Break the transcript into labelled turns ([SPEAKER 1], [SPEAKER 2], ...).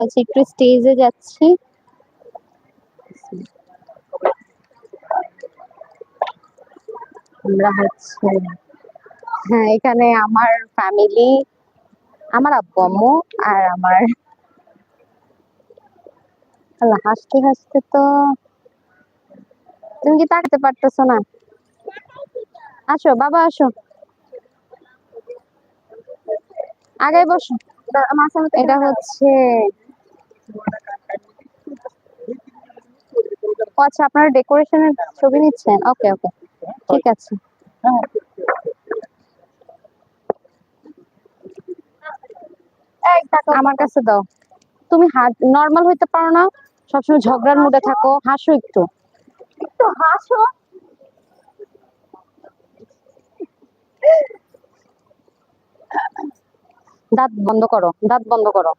[SPEAKER 1] আচ্ছা, একটু স্টেজে যাচ্ছি। আমরা হচ্ছে, হ্যাঁ, এখানে আমার ফ্যামিলি, আমার আব্বু আম্মু আর আমার, আল্লাহ, হাসতে হাসতে তো তুমি কি তাকাতে পারতেছো না? আসো বাবা, আসো, আগে বসো। এটা হচ্ছে, ও আচ্ছা, আপনারা ডেকোরেশনের ছবি নিচ্ছেন? ওকে ওকে, ঠিক আছে। আমার কাছে দাও। তুমি নর্মাল হইতে পারো না? সবসময় ঝগড়ার মুডে থাকো, হাসো একটু। একটু হাসো। দাঁত বন্ধ করো, দাঁত বন্ধ করো।